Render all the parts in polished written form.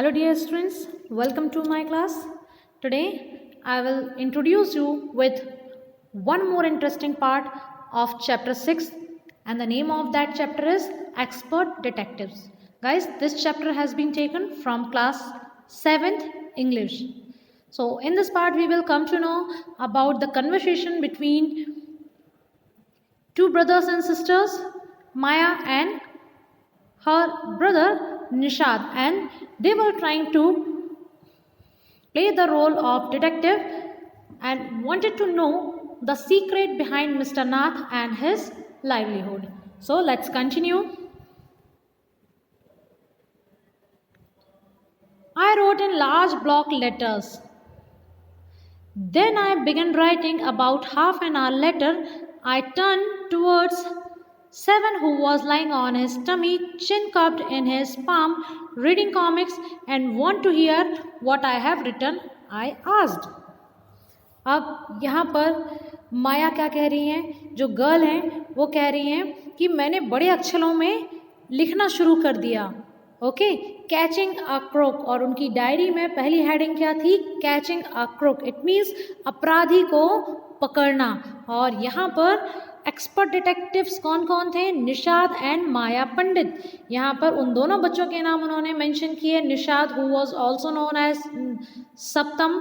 Hello dear students, welcome to my class. Today I will introduce you with one more interesting part of chapter 6 and the name of that chapter is Expert Detectives. Guys, this chapter has been taken from class 7th English. So in this part we will come to know about the conversation between two brothers and sisters, Maya and her brother Nishad, and they were trying to play the role of detective and wanted to know the secret behind Mr. Nath and his livelihood. So let's continue. I wrote in large block letters. Then I began writing. About half an hour later, I turned towards Seven, who was lying on his tummy, chin cupped in his palm, reading comics, and want to hear what I have written, I asked. अब यहाँ पर माया क्या कह रही हैं, जो girl हैं वो कह रही हैं कि मैंने बड़े अक्षरों में लिखना शुरू कर दिया. ओके, कैचिंग अ क्रोक, और उनकी डायरी में पहली हेडिंग क्या थी, catching a crook. It means अपराधी को पकड़ना. और यहाँ पर एक्सपर्ट डिटेक्टिव्स कौन कौन थे, निषाद एंड माया पंडित. यहाँ पर उन दोनों बच्चों के नाम उन्होंने मेंशन किए. Nishad who was also known as Saptam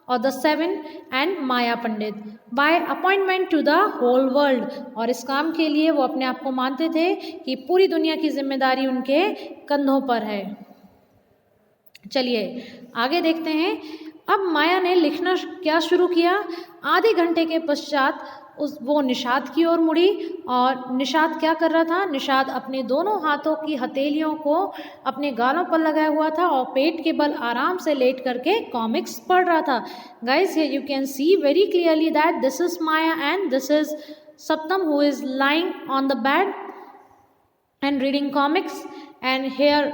और the seven, and Maya Pandit by appointment to the whole world. और इस काम के लिए वो अपने आप को मानते थे कि पूरी दुनिया की जिम्मेदारी उनके कंधों पर है. चलिए आगे देखते हैं. अब माया ने लिखना क्या शुरू किया. आधे घंटे के पश्चात वो निषाद की ओर मुड़ी. और निषाद क्या कर रहा था, निषाद अपने दोनों हाथों की हथेलियों को अपने गालों पर लगाया हुआ था और पेट के बल आराम से लेट करके कॉमिक्स पढ़ रहा था. Guys, here you can see very clearly that this is Maya and this is Saptam who is lying on the bed and reading comics. And here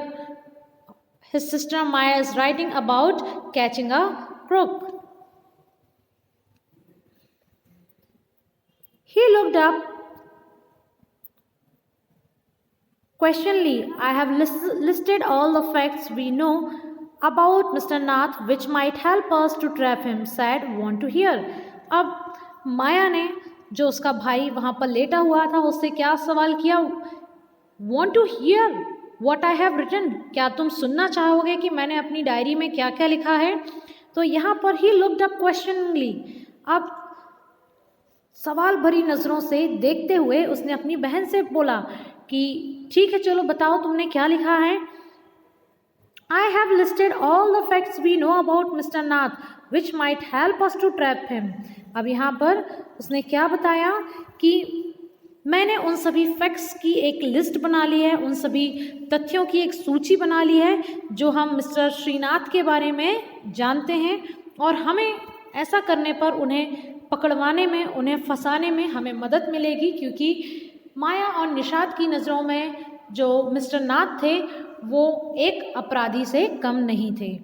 his sister Maya is writing about catching a crook. He looked up questioningly. I have listed all the facts we know about Mr. Nath which might help us to trap him. Said, want to hear. अब माया ने जो उसका भाई वहाँ पर लेटा हुआ था उससे क्या सवाल किया, want to hear what I have written. क्या तुम सुनना चाहोगे कि मैंने अपनी डायरी में क्या क्या लिखा है. तो यहाँ पर he looked up questioningly. अब सवाल भरी नज़रों से देखते हुए उसने अपनी बहन से बोला कि ठीक है, चलो बताओ तुमने क्या लिखा है. I have listed all the facts we know about Mr. Nath which might help us to trap him. अब यहाँ पर उसने क्या बताया कि मैंने उन सभी फैक्ट्स की एक लिस्ट बना ली है, उन सभी तथ्यों की एक सूची बना ली है जो हम मिस्टर श्रीनाथ के बारे में जानते हैं. और हमें ऐसा करने पर उन्हें पकड़वाने में, उन्हें फंसाने में हमें मदद मिलेगी, क्योंकि माया और निषाद की नज़रों में जो मिस्टर नाथ थे वो एक अपराधी से कम नहीं थे.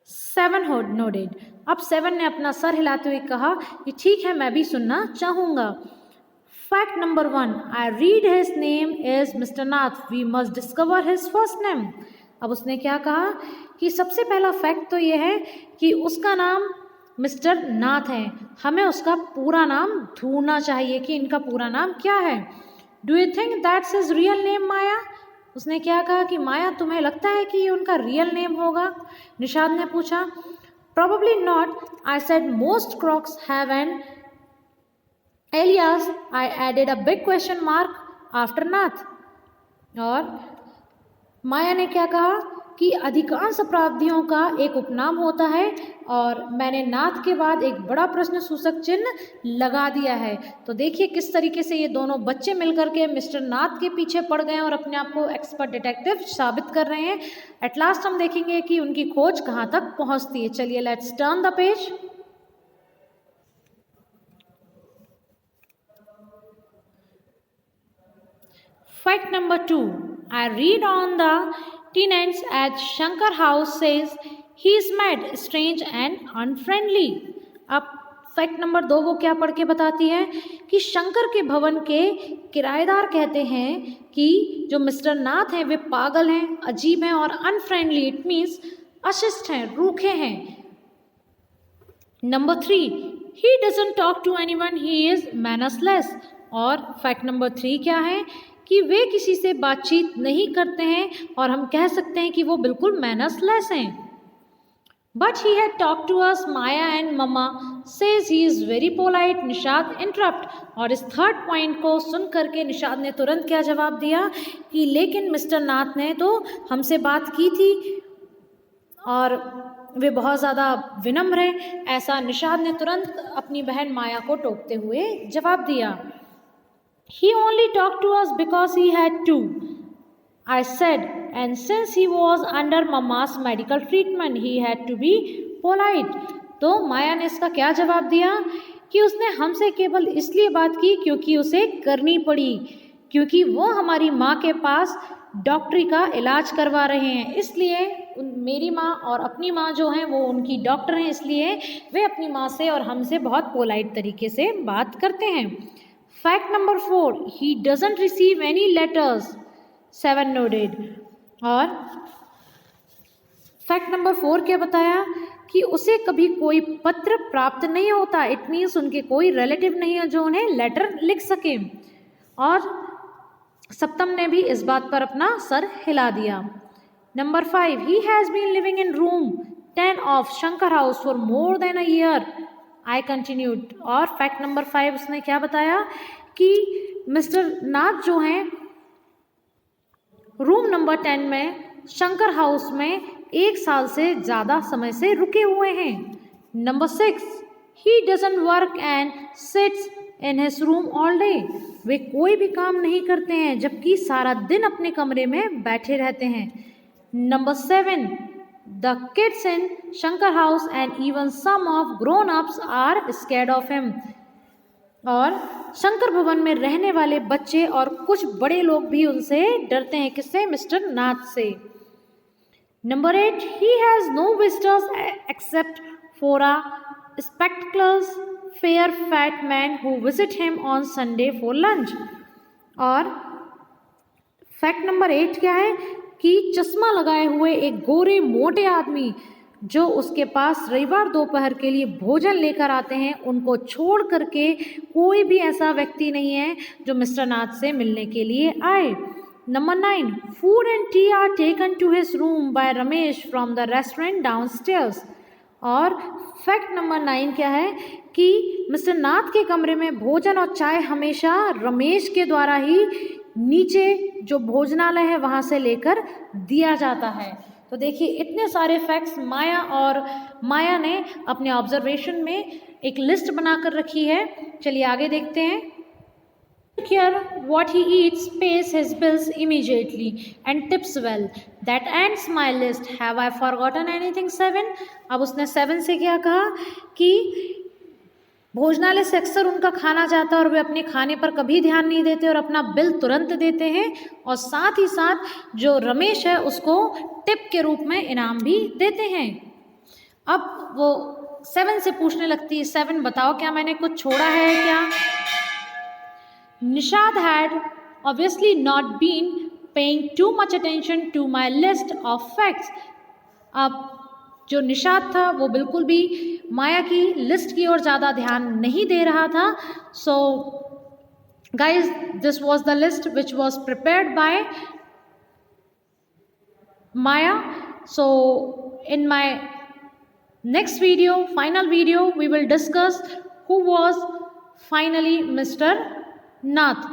Seven nodded. अब सेवन ने अपना सर हिलाते हुए कहा कि ठीक है, मैं भी सुनना चाहूँगा. Fact number 1, I read his name is mister Nath, we must discover his first name. अब उसने क्या कहा कि सबसे पहला फैक्ट तो ये है कि उसका नाम मिस्टर नाथ है, हमें उसका पूरा नाम ढूंढना चाहिए कि इनका पूरा नाम क्या है. Do you think that's his real name Maya. उसने क्या कहा कि माया तुम्हें लगता है कि ये उनका रियल नेम होगा. निषाद ने पूछा. Probably not, I said. Most crocs have an alias. I added a big question mark after Nath. और माया ने क्या कहा कि अधिकांश अपराधियों का एक उपनाम होता है और मैंने नाथ के बाद एक बड़ा प्रश्न सूचक चिन्ह लगा दिया है. तो देखिए किस तरीके से ये दोनों बच्चे मिलकर के मिस्टर नाथ के पीछे पड़ गए और अपने आप को एक्सपर्ट डिटेक्टिव साबित कर रहे हैं. एट लास्ट हम देखेंगे कि उनकी खोज कहाँ तक पहुँचती है. चलिए let's turn the page. Fact number 2, I read on the tenants at Shankar House says he is mad, strange and unfriendly. अब फैक्ट नंबर 2 वो क्या पढ़ के बताती है कि शंकर के भवन के किराएदार कहते हैं कि जो मिस्टर नाथ हैं वे पागल हैं, अजीब हैं और अनफ्रेंडली, इट मीन्स अशिष्ट हैं, रूखे हैं। Number 3, he doesn't talk to anyone, he is manless. और फैक्ट नंबर 3 क्या है कि वे किसी से बातचीत नहीं करते हैं और हम कह सकते हैं कि वो बिल्कुल मैनसलेस हैं। But he had talk to us, Maya and mamma says he is very polite, Nishad interrupt. और इस थर्ड पॉइंट को सुन करके निषाद ने तुरंत क्या जवाब दिया कि लेकिन मिस्टर नाथ ने तो हमसे बात की थी और वे बहुत ज़्यादा विनम्र हैं। ऐसा निषाद ने तुरंत अपनी बहन माया को टोकते हुए जवाब दिया। He only talked to us because he had to, I said, and since he was under Mama's medical treatment, he had to be polite. तो माया ने इसका क्या जवाब दिया कि उसने हमसे केवल इसलिए बात की क्योंकि उसे करनी पड़ी, क्योंकि वो हमारी माँ के पास डॉक्टरी का इलाज करवा रहे हैं, इसलिए मेरी माँ और अपनी माँ जो हैं वो उनकी डॉक्टर हैं, इसलिए वे अपनी माँ से और हमसे बहुत पोलाइट तरीके से बात करते हैं। Fact number 4, he doesn't receive any letters, 7 noted। और फैक्ट नंबर 4 क्या बताया कि उसे कभी कोई पत्र प्राप्त नहीं होता, इट मीन्स उनके कोई रिलेटिव नहीं है जो उन्हें लेटर लिख सके। और सप्तम ने भी इस बात पर अपना सर हिला दिया। Number 5, he has been living in room 10 of Shankar house for more than a year, I continued. और फैक्ट नंबर 5 उसने क्या बताया कि मिस्टर नाथ जो हैं रूम नंबर 10 में शंकर हाउस में 1 साल से ज़्यादा समय से रुके हुए हैं। Number 6, he doesn't work and sits in his room all day, वे कोई भी काम नहीं करते हैं जबकि सारा दिन अपने कमरे में बैठे रहते हैं। Number 7, the kids in Shankar house and even some of grown-ups are scared of him। और शंकर भवन में रहने वाले बच्चे और कुछ बड़े लोग भी उनसे डरते हैं, किससे? मिस्टर नाथ से। Number 8, he has no visitors except for a spectacles fair fat man who visit him on Sunday for lunch। और फैक्ट नंबर 8 क्या है कि चश्मा लगाए हुए एक गोरे मोटे आदमी जो उसके पास रविवार दोपहर के लिए भोजन लेकर आते हैं, उनको छोड़ करके कोई भी ऐसा व्यक्ति नहीं है जो मिस्टर नाथ से मिलने के लिए आए। Number 9, food and tea are taken to his room by Ramesh from the restaurant downstairs. और फैक्ट नंबर 9 क्या है कि मिस्टर नाथ के कमरे में भोजन और चाय हमेशा रमेश के द्वारा ही नीचे जो भोजनालय है वहाँ से लेकर दिया जाता है। तो देखिए इतने सारे फैक्ट्स माया ने अपने ऑब्जर्वेशन में एक लिस्ट बनाकर रखी है। चलिए आगे देखते हैं। Here what he eats, pays his bills immediately and tips well. That ends my list. Have I forgotten anything? 7। अब उसने 7 से क्या कहा कि भोजनालय से अक्सर उनका खाना जाता है और वे अपने खाने पर कभी ध्यान नहीं देते और अपना बिल तुरंत देते हैं, और साथ ही साथ जो रमेश है उसको टिप के रूप में इनाम भी देते हैं। अब वो 7 से पूछने लगती है, 7 बताओ क्या मैंने कुछ छोड़ा है क्या? Nishad had obviously not been paying too much attention to my list of facts। अब जो निषाद था वो बिल्कुल भी माया की लिस्ट की ओर ज़्यादा ध्यान नहीं दे रहा था। So guys this was the list which was prepared by Maya. So in my next video, final video, we will discuss who was finally Mr. Nath।